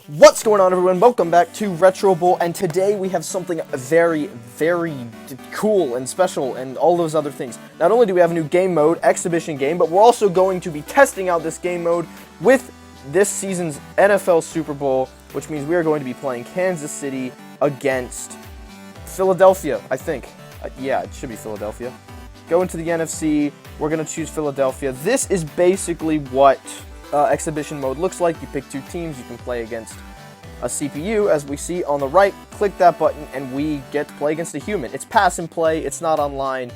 What's going on, everyone? Welcome back to Retro Bowl, and today we have something very, very cool and special and all those other things. Not only do we have a new game mode, exhibition game, but we're also going to be testing out this game mode with this season's NFL Super Bowl, which means we are going to be playing Kansas City against Philadelphia, I think. Yeah, it should be Philadelphia. Go into the NFC, we're going to choose Philadelphia. This is basically what exhibition mode looks like. You pick two teams, you can play against a CPU, as we see on the right. Click that button, and we get to play against a human. It's pass and play, it's not online.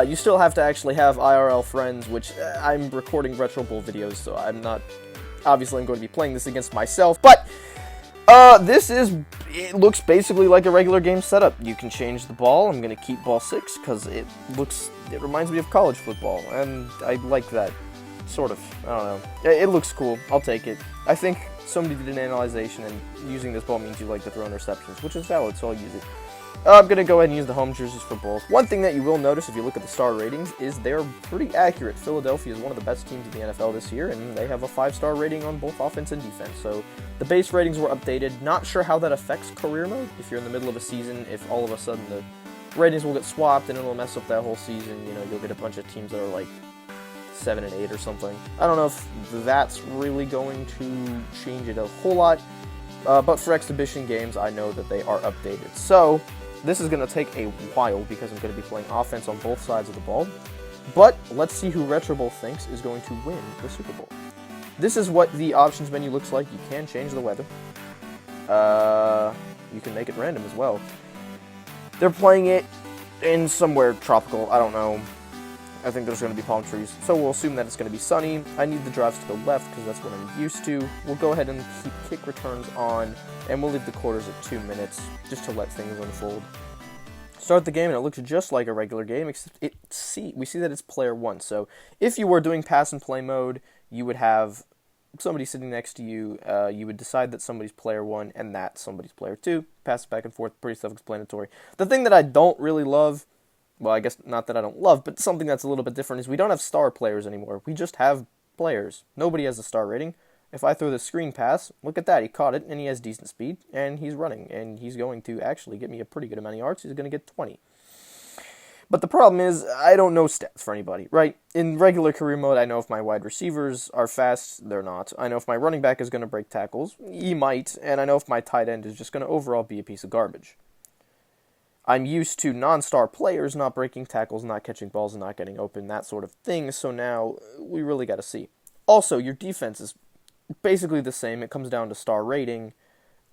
You still have to actually have IRL friends, which I'm recording Retro Bowl videos, so I'm not... Obviously, I'm going to be playing this against myself, but it looks basically like a regular game setup. You can change the ball. I'm going to keep ball 6 because it reminds me of college football, and I like that. Sort of. I don't know. It looks cool. I'll take it. I think somebody did an analyzation, and using this ball means you like to throw interceptions, which is valid, so I'll use it. I'm going to go ahead and use the home jerseys for both. One thing that you will notice if you look at the star ratings is they're pretty accurate. Philadelphia is one of the best teams in the NFL this year, and they have a 5-star rating on both offense and defense. So the base ratings were updated. Not sure how that affects career mode. If you're in the middle of a season, if all of a sudden the ratings will get swapped and it'll mess up that whole season, you'll get a bunch of teams that are like 7 and 8 or something. I don't know if that's really going to change it a whole lot, but for exhibition games, I know that they are updated. So this is going to take a while because I'm going to be playing offense on both sides of the ball, but let's see who Retro Bowl thinks is going to win the Super Bowl. This is what the options menu looks like. You can change the weather. You can make it random as well. They're playing it in somewhere tropical. I don't know. I think there's going to be palm trees, so we'll assume that it's going to be sunny. I need the drives to go left because that's what I'm used to. We'll go ahead and keep kick returns on, and we'll leave the quarters at 2 minutes just to let things unfold. Start the game, and it looks just like a regular game, except we see that it's player 1. So if you were doing pass and play mode, you would have somebody sitting next to you. You would decide that somebody's player 1 and that somebody's player 2. Pass it back and forth, pretty self-explanatory. The thing that I don't really love, well, I guess not that I don't love, but something that's a little bit different is we don't have star players anymore. We just have players. Nobody has a star rating. If I throw the screen pass, look at that. He caught it, and he has decent speed, and he's running, and he's going to actually get me a pretty good amount of yards. He's going to get 20. But the problem is, I don't know stats for anybody, right? In regular career mode, I know if my wide receivers are fast, they're not. I know if my running back is going to break tackles, he might, and I know if my tight end is just going to overall be a piece of garbage. I'm used to non-star players not breaking tackles, not catching balls, and not getting open, that sort of thing, so now we really got to see. Also, your defense is basically the same. It comes down to star rating,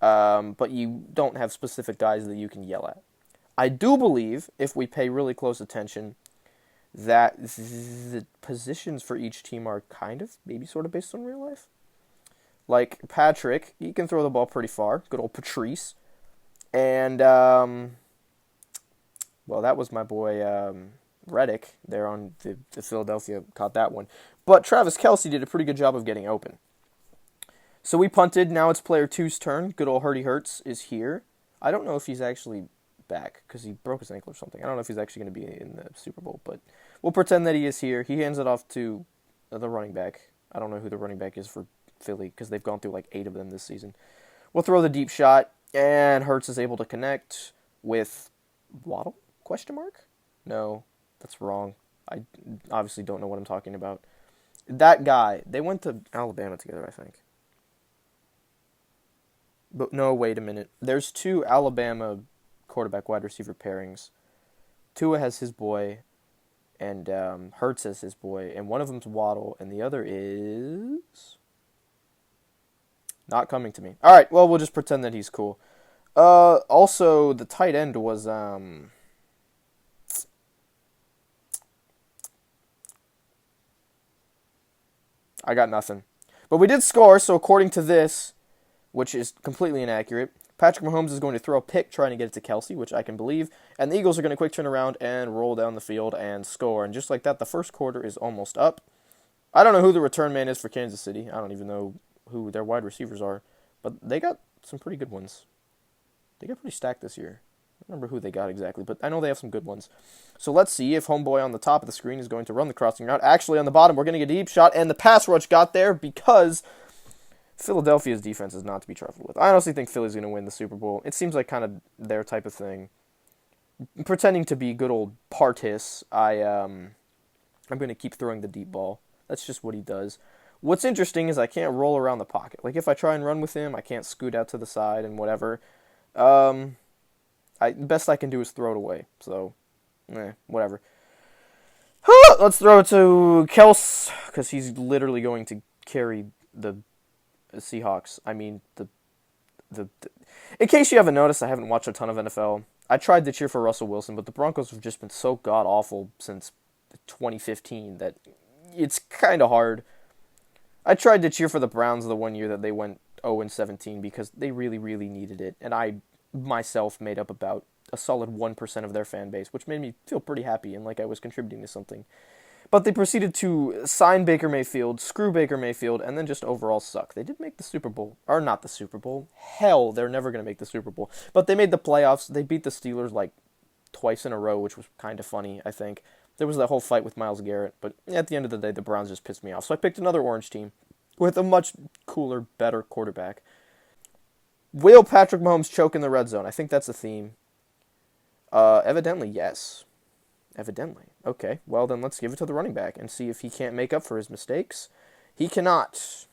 but you don't have specific guys that you can yell at. I do believe, if we pay really close attention, that the positions for each team are kind of, maybe sort of based on real life. Like Patrick, he can throw the ball pretty far. Good old Patrice. And, well, that was my boy Reddick there on the Philadelphia, caught that one. But Travis Kelce did a pretty good job of getting open. So we punted. Now it's player 2's turn. Good old Hurdy Hurts is here. I don't know if he's actually back because he broke his ankle or something. I don't know if he's actually going to be in the Super Bowl, but we'll pretend that he is here. He hands it off to the running back. I don't know who the running back is for Philly because they've gone through like 8 of them this season. We'll throw the deep shot, and Hurts is able to connect with Waddle? Question mark? No, that's wrong. I obviously don't know what I'm talking about. That guy, they went to Alabama together, I think. But no, wait a minute. There's 2 Alabama quarterback wide receiver pairings. Tua has his boy, and Hurts has his boy, and one of them's Waddle, and the other is not coming to me. All right, well, we'll just pretend that he's cool. Also, the tight end was I got nothing. But we did score, so according to this, which is completely inaccurate, Patrick Mahomes is going to throw a pick trying to get it to Kelce, which I can believe, and the Eagles are going to quick turn around and roll down the field and score. And just like that, the first quarter is almost up. I don't know who the return man is for Kansas City. I don't even know who their wide receivers are, but they got some pretty good ones. They got pretty stacked this year. I don't remember who they got exactly, but I know they have some good ones. So let's see if homeboy on the top of the screen is going to run the crossing route. Actually, on the bottom, we're going to get a deep shot, and the pass rush got there because Philadelphia's defense is not to be trifled with. I honestly think Philly's going to win the Super Bowl. It seems like kind of their type of thing. Pretending to be good old Partis, I'm going to keep throwing the deep ball. That's just what he does. What's interesting is I can't roll around the pocket. Like, if I try and run with him, I can't scoot out to the side and whatever. Best I can do is throw it away. So, whatever. Let's throw it to Kels, because he's literally going to carry the Seahawks. I mean, in case you haven't noticed, I haven't watched a ton of NFL. I tried to cheer for Russell Wilson, but the Broncos have just been so god-awful since 2015 that it's kind of hard. I tried to cheer for the Browns the one year that they went 0-17 because they really, really needed it, and I myself made up about a solid 1% of their fan base, which made me feel pretty happy and like I was contributing to something. But they proceeded to sign Baker Mayfield, screw Baker Mayfield, and then just overall suck. They did make the Super Bowl. Or not the Super Bowl. Hell, they're never going to make the Super Bowl. But they made the playoffs. They beat the Steelers like twice in a row, which was kind of funny, I think. There was that whole fight with Myles Garrett. But at the end of the day, the Browns just pissed me off. So I picked another orange team with a much cooler, better quarterback. Will Patrick Mahomes choke in the red zone? I think that's a theme. Evidently, yes. Evidently. Okay, well then let's give it to the running back and see if he can't make up for his mistakes. He cannot.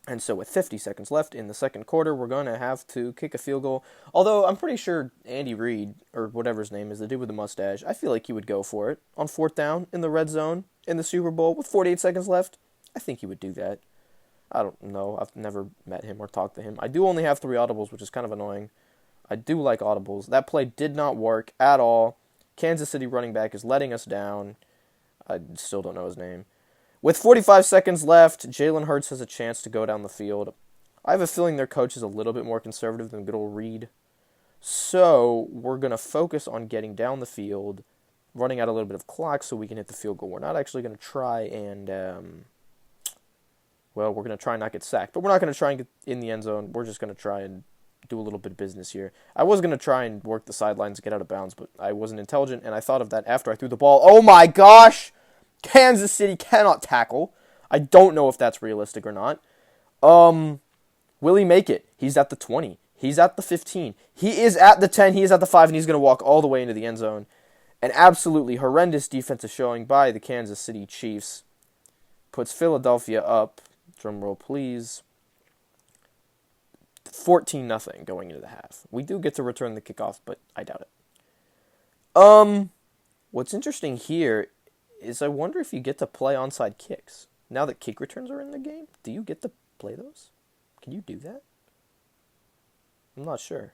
And so with 50 seconds left in the second quarter, we're going to have to kick a field goal. Although I'm pretty sure Andy Reid, or whatever his name is, the dude with the mustache, I feel like he would go for it. On fourth down, in the red zone, in the Super Bowl, with 48 seconds left, I think he would do that. I don't know. I've never met him or talked to him. I do only have 3 audibles, which is kind of annoying. I do like audibles. That play did not work at all. Kansas City running back is letting us down. I still don't know his name. With 45 seconds left, Jalen Hurts has a chance to go down the field. I have a feeling their coach is a little bit more conservative than good old Reed. So we're going to focus on getting down the field, running out a little bit of clock so we can hit the field goal. We're not actually going to try and, we're going to try and not get sacked. But we're not going to try and get in the end zone. We're just going to try and do a little bit of business here. I was going to try and work the sidelines to get out of bounds, but I wasn't intelligent, and I thought of that after I threw the ball. Oh my gosh! Kansas City cannot tackle. I don't know if that's realistic or not. Will he make it? He's at the 20. He's at the 15. He is at the 10. He is at the 5, and he's going to walk all the way into the end zone. An absolutely horrendous defensive showing by the Kansas City Chiefs puts Philadelphia up. Drum roll, please. 14-0 going into the half. We do get to return the kickoff, but I doubt it. What's interesting here is I wonder if you get to play onside kicks. Now that kick returns are in the game, do you get to play those? Can you do that? I'm not sure.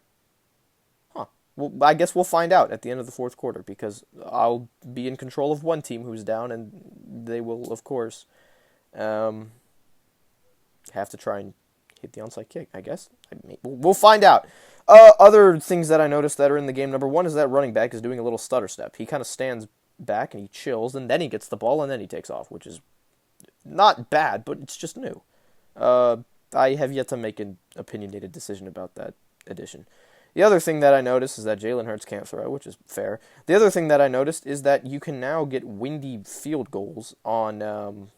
Huh. Well, I guess we'll find out at the end of the fourth quarter because I'll be in control of one team who's down, and they will, of course, have to try and hit the onside kick, I guess. We'll find out. Other things that I noticed that are in the game, number one is that running back is doing a little stutter step. He kind of stands back and he chills, and then he gets the ball, and then he takes off, which is not bad, but it's just new. I have yet to make an opinionated decision about that addition. The other thing that I noticed is that Jalen Hurts can't throw, which is fair. The other thing that I noticed is that you can now get windy field goals on...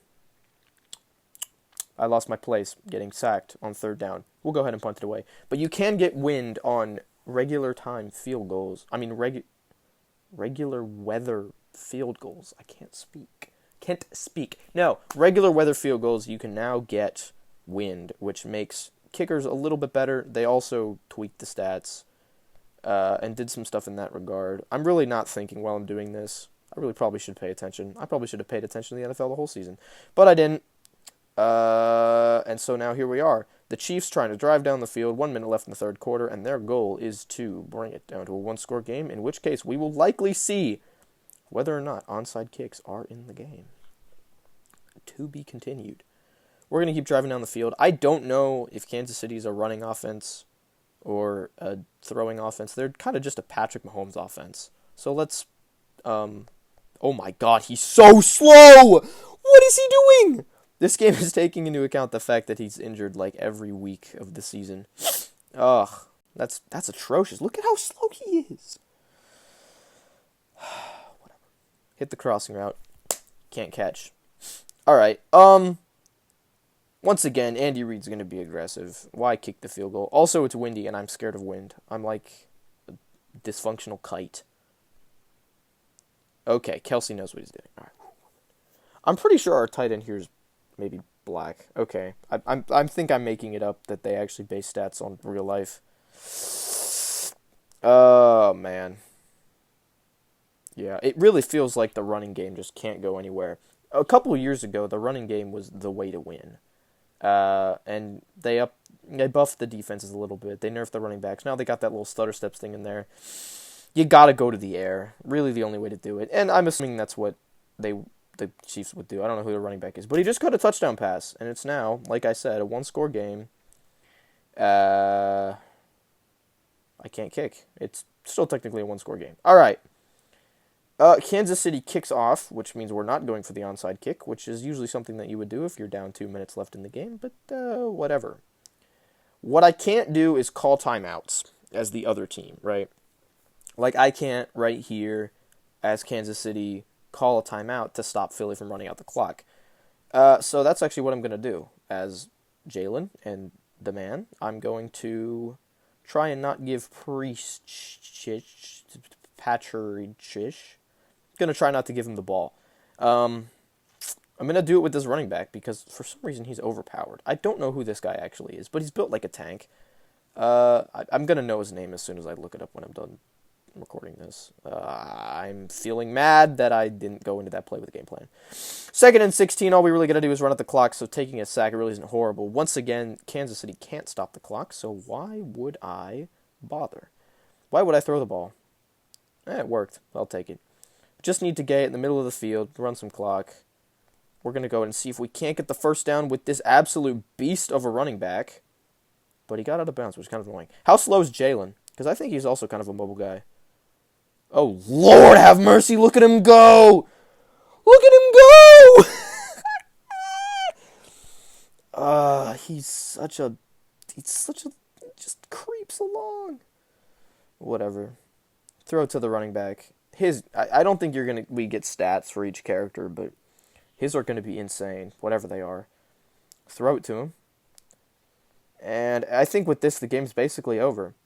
I lost my place getting sacked on third down. We'll go ahead and punt it away. But you can get wind on regular time field goals. I mean, regular weather field goals. I can't speak. No, regular weather field goals, you can now get wind, which makes kickers a little bit better. They also tweaked the stats and did some stuff in that regard. I'm really not thinking while I'm doing this. I really probably should pay attention. I probably should have paid attention to the NFL the whole season. But I didn't. And so now here we are. The Chiefs trying to drive down the field, 1 minute left in the third quarter, and their goal is to bring it down to a one-score game, in which case we will likely see whether or not onside kicks are in the game. To be continued. We're going to keep driving down the field. I don't know if Kansas City is a running offense or a throwing offense. They're kind of just a Patrick Mahomes offense. So let's... oh my god, he's so slow! What is he doing? This game is taking into account the fact that he's injured like every week of the season. Ugh, that's atrocious. Look at how slow he is. Whatever. Hit the crossing route. Can't catch. All right. Once again, Andy Reid's going to be aggressive. Why kick the field goal? Also, it's windy, and I'm scared of wind. I'm like a dysfunctional kite. Okay, Kelsey knows what he's doing. All right. I'm pretty sure our tight end here is maybe black. Okay, I think I'm making it up that they actually base stats on real life. Oh, man. Yeah, it really feels like the running game just can't go anywhere. A couple of years ago, the running game was the way to win. And they buffed the defenses a little bit. They nerfed the running backs. Now they got that little stutter steps thing in there. You got to go to the air. Really the only way to do it. And I'm assuming that's what the Chiefs would do. I don't know who the running back is. But he just got a touchdown pass. And it's now, like I said, a one-score game. I can't kick. It's still technically a one-score game. All right. Kansas City kicks off, which means we're not going for the onside kick, which is usually something that you would do if you're down 2 minutes left in the game, but whatever. What I can't do is call timeouts as the other team, right? Like, I can't, right here, as Kansas City, call a timeout to stop Philly from running out the clock. So that's actually what I'm going to do. As Jalen and the man, I'm going to try and not give Patridge. Going to try not to give him the ball. I'm going to do it with this running back because for some reason he's overpowered. I don't know who this guy actually is, but he's built like a tank. I'm going to know his name as soon as I look it up when I'm done recording this. I'm feeling mad that I didn't go into that play with a game plan. 2nd and 16, all we really got to do is run at the clock, so taking a sack really isn't horrible. Once again, Kansas City can't stop the clock, so why would I bother? Why would I throw the ball? It worked. I'll take it. Just need to get it in the middle of the field, run some clock. We're going to go and see if we can't get the first down with this absolute beast of a running back. But he got out of bounds, which is kind of annoying. How slow is Jalen? Because I think he's also kind of a mobile guy. Oh, Lord have mercy. Look at him go. Look at him go. He's such a, just creeps along. Whatever. Throw it to the running back. I don't think we get stats for each character, but his are going to be insane, whatever they are. Throw it to him. And I think with this, the game's basically over.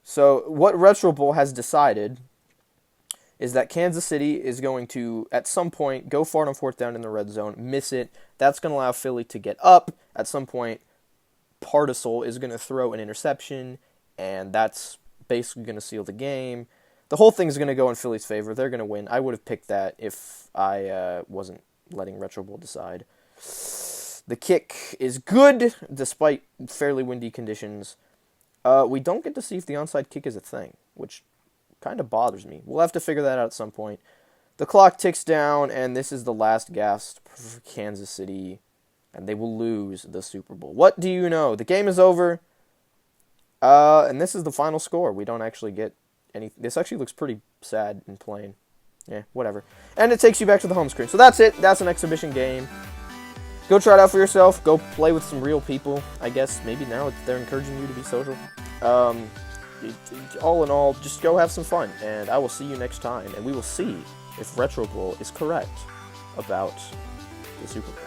So what Retro Bowl has decided is that Kansas City is going to, at some point, go for it on 4th down in the red zone, miss it. That's going to allow Philly to get up. At some point, Partisol is going to throw an interception, and that's basically going to seal the game. The whole thing's going to go in Philly's favor. They're going to win. I would have picked that if I wasn't letting Retro Bowl decide. The kick is good, despite fairly windy conditions. We don't get to see if the onside kick is a thing, which kind of bothers me. We'll have to figure that out at some point. The clock ticks down, and this is the last gasp for Kansas City, and they will lose the Super Bowl. What do you know? The game is over, and this is the final score. We don't actually get anything. This actually looks pretty sad and plain. Yeah, whatever. And it takes you back to the home screen. So that's it. That's an exhibition game. Go try it out for yourself. Go play with some real people. I guess maybe now they're encouraging you to be social. All in all, just go have some fun. And I will see you next time. And we will see if Retro Bowl is correct about the Super Bowl.